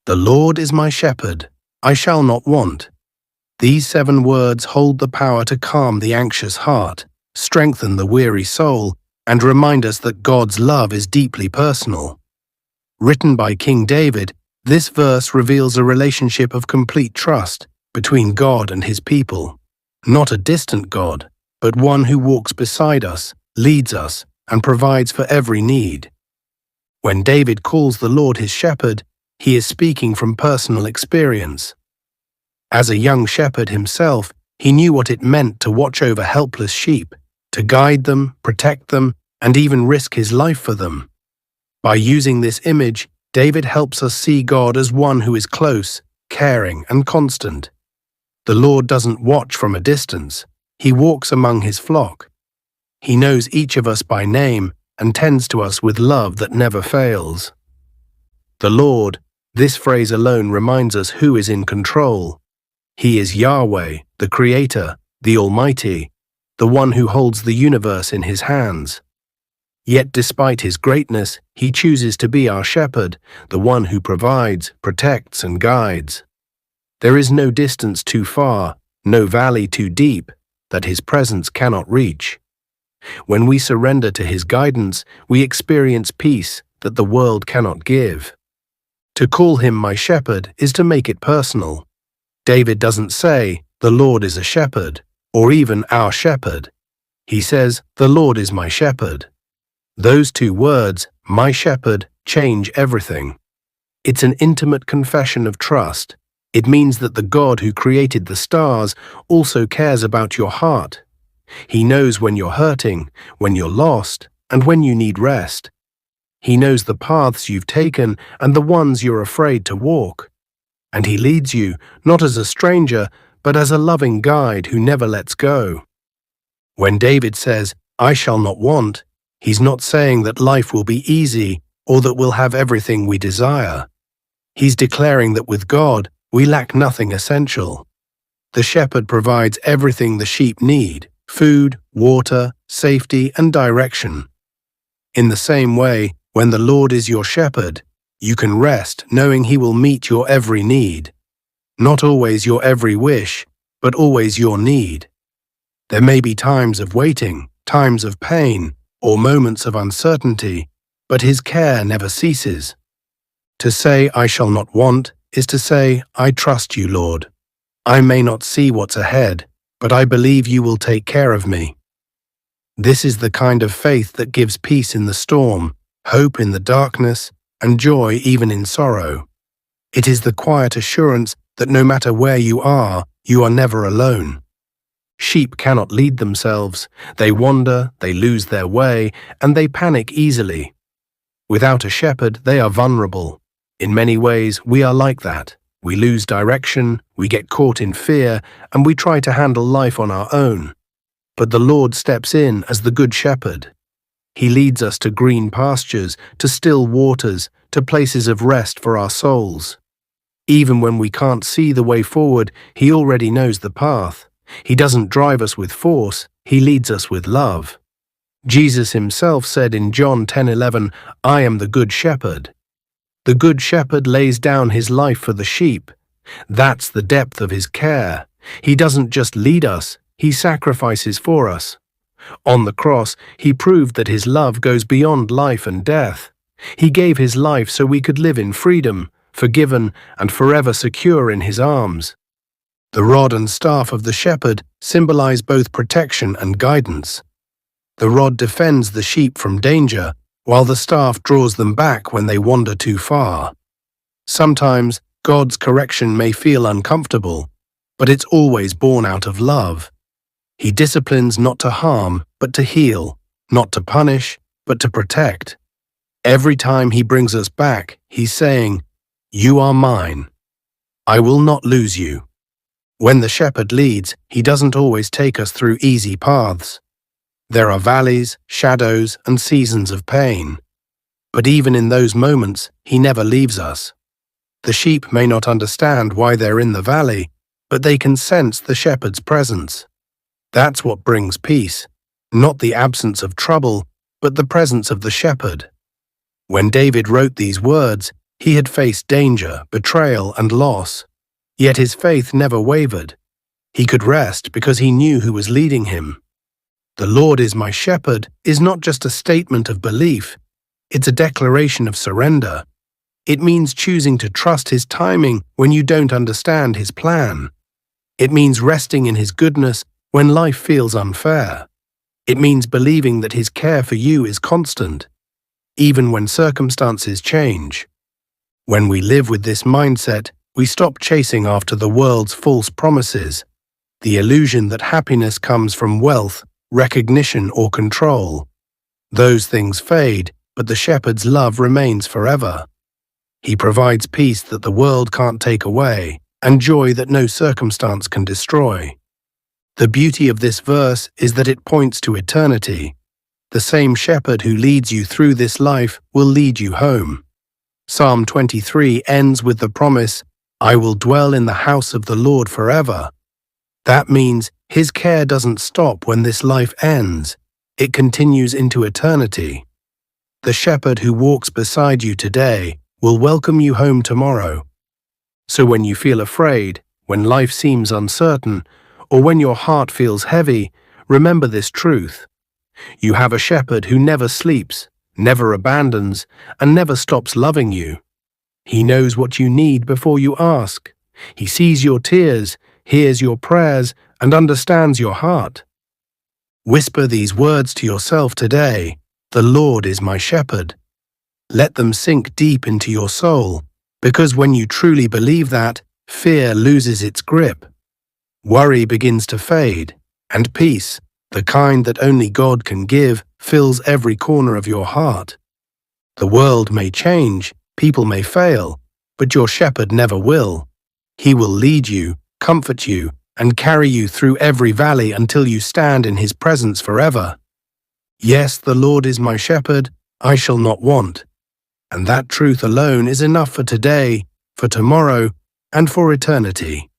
"The Lord is my shepherd, I shall not want." These 7 words hold the power to calm the anxious heart, strengthen the weary soul, and remind us that God's love is deeply personal. Written by King David, this verse reveals a relationship of complete trust between God and His people. Not a distant God, but one who walks beside us, leads us, and provides for every need. When David calls the Lord his shepherd, he is speaking from personal experience. As a young shepherd himself, he knew what it meant to watch over helpless sheep, to guide them, protect them, and even risk his life for them. By using this image, David helps us see God as one who is close, caring, and constant. The Lord doesn't watch from a distance. He walks among His flock. He knows each of us by name and tends to us with love that never fails. The Lord, this phrase alone reminds us who is in control. He is Yahweh, the Creator, the Almighty, the one who holds the universe in His hands. Yet despite His greatness, He chooses to be our shepherd, the one who provides, protects, and guides. There is no distance too far, no valley too deep, that His presence cannot reach. When we surrender to His guidance, we experience peace that the world cannot give. To call Him my shepherd is to make it personal. David doesn't say, "The Lord is a shepherd," or even "our shepherd." He says, "The Lord is my shepherd." Those 2 words, my shepherd, change everything. It's an intimate confession of trust. It means that the God who created the stars also cares about your heart. He knows when you're hurting, when you're lost, and when you need rest. He knows the paths you've taken and the ones you're afraid to walk. And He leads you, not as a stranger, but as a loving guide who never lets go. When David says, "I shall not want," he's not saying that life will be easy or that we'll have everything we desire. He's declaring that with God, we lack nothing essential. The shepherd provides everything the sheep need: food, water, safety, and direction. In the same way, when the Lord is your shepherd, you can rest knowing He will meet your every need. Not always your every wish, but always your need. There may be times of waiting, times of pain, or moments of uncertainty, but His care never ceases. To say, "I shall not want," is to say, "I trust you, Lord. I may not see what's ahead, but I believe you will take care of me." This is the kind of faith that gives peace in the storm, hope in the darkness, and joy even in sorrow. It is the quiet assurance that no matter where you are never alone. Sheep cannot lead themselves. They wander, they lose their way, and they panic easily. Without a shepherd, they are vulnerable. In many ways, we are like that. We lose direction, we get caught in fear, and we try to handle life on our own. But the Lord steps in as the Good Shepherd. He leads us to green pastures, to still waters, to places of rest for our souls. Even when we can't see the way forward, He already knows the path. He doesn't drive us with force, He leads us with love. Jesus Himself said in John 10:11, "I am the Good Shepherd." The Good Shepherd lays down His life for the sheep. That's the depth of His care. He doesn't just lead us, He sacrifices for us. On the cross, He proved that His love goes beyond life and death. He gave His life so we could live in freedom, forgiven, and forever secure in His arms. The rod and staff of the shepherd symbolize both protection and guidance. The rod defends the sheep from danger, while the staff draws them back when they wander too far. Sometimes God's correction may feel uncomfortable, but it's always born out of love. He disciplines not to harm, but to heal, not to punish, but to protect. Every time He brings us back, He's saying, "You are mine. I will not lose you." When the shepherd leads, He doesn't always take us through easy paths. There are valleys, shadows, and seasons of pain. But even in those moments, He never leaves us. The sheep may not understand why they're in the valley, but they can sense the shepherd's presence. That's what brings peace, not the absence of trouble, but the presence of the shepherd. When David wrote these words, He had faced danger, betrayal, and loss, yet his faith never wavered. He could rest because he knew who was leading him. "The Lord is my shepherd" is not just a statement of belief, it's a declaration of surrender. It means choosing to trust his timing when you don't understand his plan. It means resting in his goodness when life feels unfair. It means believing that his care for you is constant, even when circumstances change. When we live with this mindset, we stop chasing after the world's false promises, the illusion that happiness comes from wealth, recognition, or control. Those things fade, but the shepherd's love remains forever. He provides peace that the world can't take away, and joy that no circumstance can destroy. The beauty of this verse is that it points to eternity. The same shepherd who leads you through this life will lead you home. Psalm 23 ends with the promise, "I will dwell in the house of the Lord forever." That means his care doesn't stop when this life ends. It continues into eternity. The shepherd who walks beside you today will welcome you home tomorrow. So when you feel afraid, when life seems uncertain, or when your heart feels heavy, remember this truth. You have a shepherd who never sleeps, never abandons, and never stops loving you. He knows what you need before you ask. He sees your tears, hears your prayers, and understands your heart. Whisper these words to yourself today, "The Lord is my shepherd." Let them sink deep into your soul, because when you truly believe that, fear loses its grip. Worry begins to fade, and peace, the kind that only God can give, fills every corner of your heart. The world may change, people may fail, but your shepherd never will. He will lead you, comfort you, and carry you through every valley until you stand in his presence forever. Yes, the Lord is my shepherd, I shall not want. And that truth alone is enough for today, for tomorrow, and for eternity.